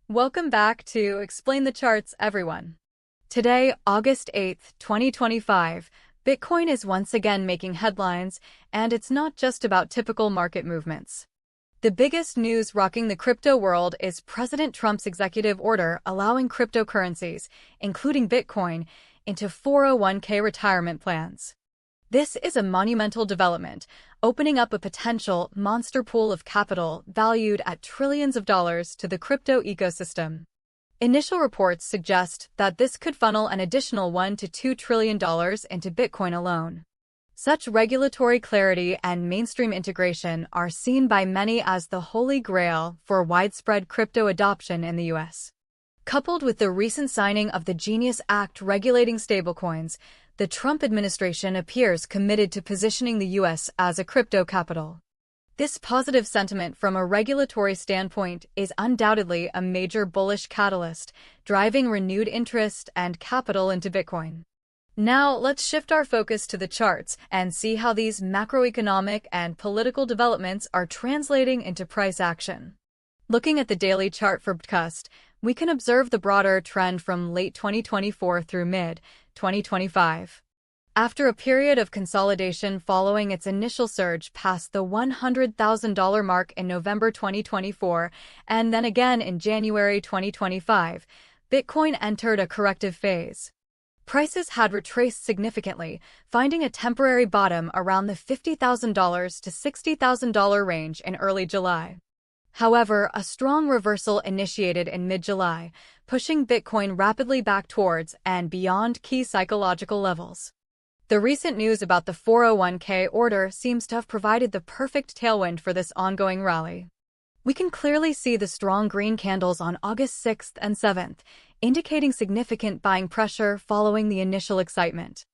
Welcome back to Explain the Charts, everyone. Today, August 8th, 2025, Bitcoin is once again making headlines, and it's not just about typical market movements. The biggest news rocking the crypto world is President Trump's executive order allowing cryptocurrencies, including Bitcoin, into 401k retirement plans. This is a monumental development, opening up a potential monster pool of capital valued at trillions of dollars to the crypto ecosystem. Initial reports suggest that this could funnel an additional $1 to $2 trillion into Bitcoin alone. Such regulatory clarity and mainstream integration are seen by many as the holy grail for widespread crypto adoption in the US. Coupled with the recent signing of the Genius Act regulating stablecoins, the Trump administration appears committed to positioning the U.S. as a crypto capital. This positive sentiment from a regulatory standpoint is undoubtedly a major bullish catalyst, driving renewed interest and capital into Bitcoin. Now, let's shift our focus to the charts and see how these macroeconomic and political developments are translating into price action. Looking at the daily chart for BTCUSD, we can observe the broader trend from late 2024 through mid-2025. After a period of consolidation following its initial surge past the $100,000 mark in November 2024 and then again in January 2025, Bitcoin entered a corrective phase. Prices had retraced significantly, finding a temporary bottom around the $50,000 to $60,000 range in early July. However, a strong reversal initiated in mid-July, pushing Bitcoin rapidly back towards and beyond key psychological levels. The recent news about the 401k order seems to have provided the perfect tailwind for this ongoing rally. We can clearly see the strong green candles on August 6th and 7th, indicating significant buying pressure following the initial excitement.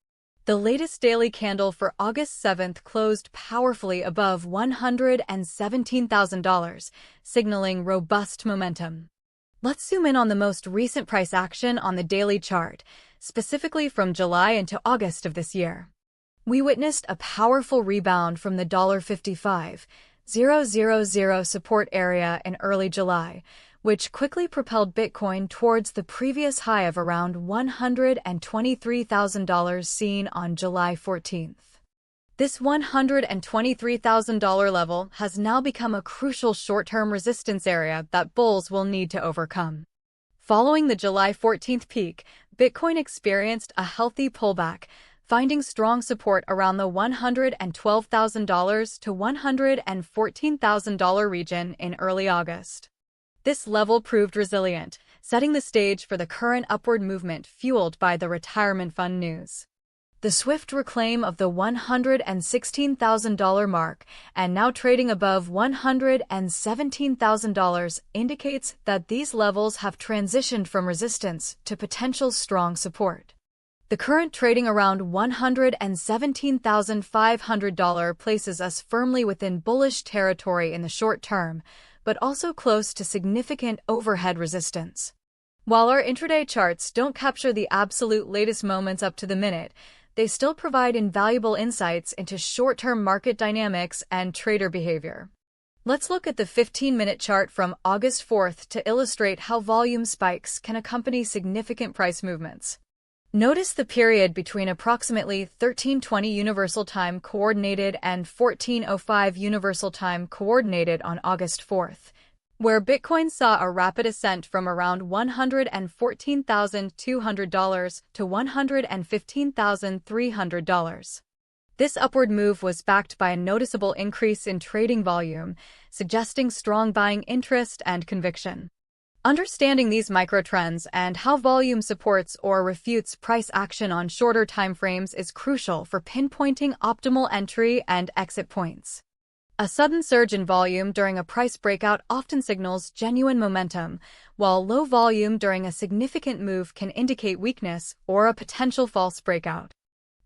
The latest daily candle for August 7th closed powerfully above $117,000, signaling robust momentum. Let's zoom in on the most recent price action on the daily chart, specifically from July into August of this year. We witnessed a powerful rebound from the $55,000 support area in early July, which quickly propelled Bitcoin towards the previous high of around $123,000 seen on July 14th. This $123,000 level has now become a crucial short-term resistance area that bulls will need to overcome. Following the July 14th peak, Bitcoin experienced a healthy pullback, finding strong support around the $112,000 to $114,000 region in early August. This level proved resilient, setting the stage for the current upward movement fueled by the retirement fund news. The swift reclaim of the $116,000 mark and now trading above $117,000 indicates that these levels have transitioned from resistance to potential strong support. The current trading around $117,500 places us firmly within bullish territory in the short term, but also close to significant overhead resistance. While our intraday charts don't capture the absolute latest moments up to the minute, they still provide invaluable insights into short-term market dynamics and trader behavior. Let's look at the 15-minute chart from August 4th to illustrate how volume spikes can accompany significant price movements. Notice the period between approximately 13:20 Universal Time Coordinated and 14:05 Universal Time Coordinated on August 4th, where Bitcoin saw a rapid ascent from around $114,200 to $115,300. This upward move was backed by a noticeable increase in trading volume, suggesting strong buying interest and conviction. Understanding these microtrends and how volume supports or refutes price action on shorter timeframes is crucial for pinpointing optimal entry and exit points. A sudden surge in volume during a price breakout often signals genuine momentum, while low volume during a significant move can indicate weakness or a potential false breakout.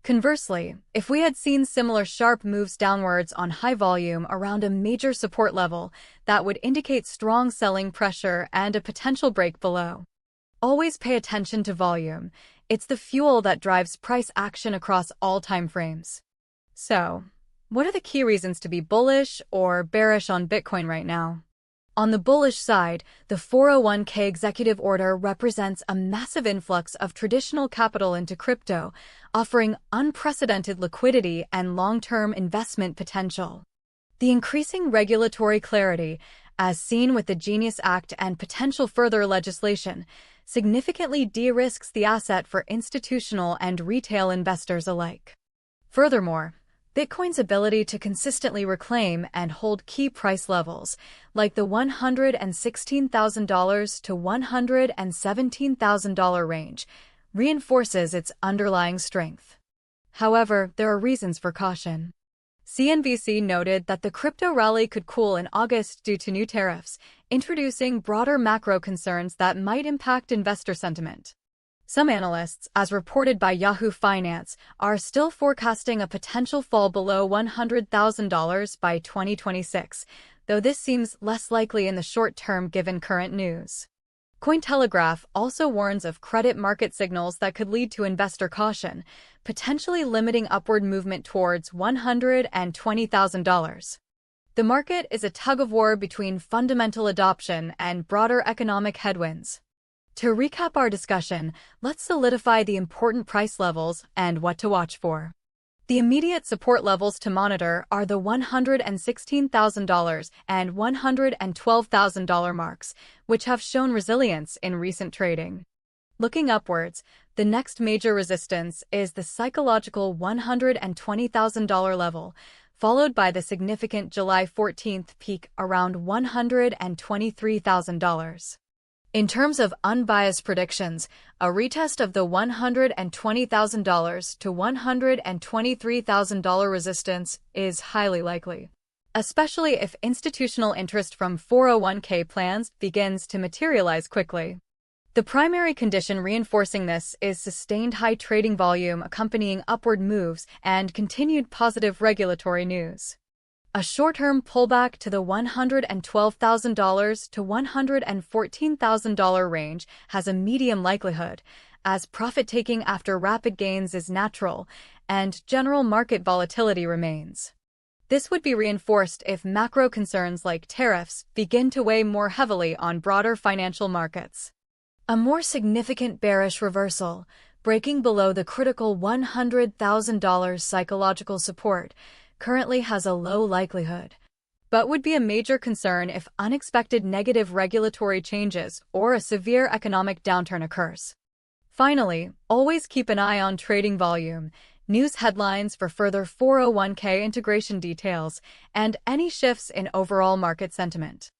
Conversely, if we had seen similar sharp moves downwards on high volume around a major support level, that would indicate strong selling pressure and a potential break below. Always pay attention to volume. It's the fuel that drives price action across all time frames. So, what are the key reasons to be bullish or bearish on Bitcoin right now? On the bullish side, the 401k executive order represents a massive influx of traditional capital into crypto, offering unprecedented liquidity and long-term investment potential. The increasing regulatory clarity, as seen with the Genius Act and potential further legislation, significantly de-risks the asset for institutional and retail investors alike. Furthermore, Bitcoin's ability to consistently reclaim and hold key price levels, like the $116,000 to $117,000 range, reinforces its underlying strength. However, there are reasons for caution. CNBC noted that the crypto rally could cool in August due to new tariffs, introducing broader macro concerns that might impact investor sentiment. Some analysts, as reported by Yahoo Finance, are still forecasting a potential fall below $100,000 by 2026, though this seems less likely in the short term given current news. Cointelegraph also warns of credit market signals that could lead to investor caution, potentially limiting upward movement towards $120,000. The market is a tug-of-war between fundamental adoption and broader economic headwinds. To recap our discussion, let's solidify the important price levels and what to watch for. The immediate support levels to monitor are the $116,000 and $112,000 marks, which have shown resilience in recent trading. Looking upwards, the next major resistance is the psychological $120,000 level, followed by the significant July 14th peak around $123,000. In terms of unbiased predictions, a retest of the $120,000 to $123,000 resistance is highly likely, especially if institutional interest from 401k plans begins to materialize quickly. The primary condition reinforcing this is sustained high trading volume accompanying upward moves and continued positive regulatory news. A short-term pullback to the $112,000 to $114,000 range has a medium likelihood, as profit-taking after rapid gains is natural and general market volatility remains. This would be reinforced if macro concerns like tariffs begin to weigh more heavily on broader financial markets. A more significant bearish reversal, breaking below the critical $100,000 psychological support, currently has a low likelihood, but would be a major concern if unexpected negative regulatory changes or a severe economic downturn occurs. Finally, always keep an eye on trading volume, news headlines for further 401k integration details, and any shifts in overall market sentiment.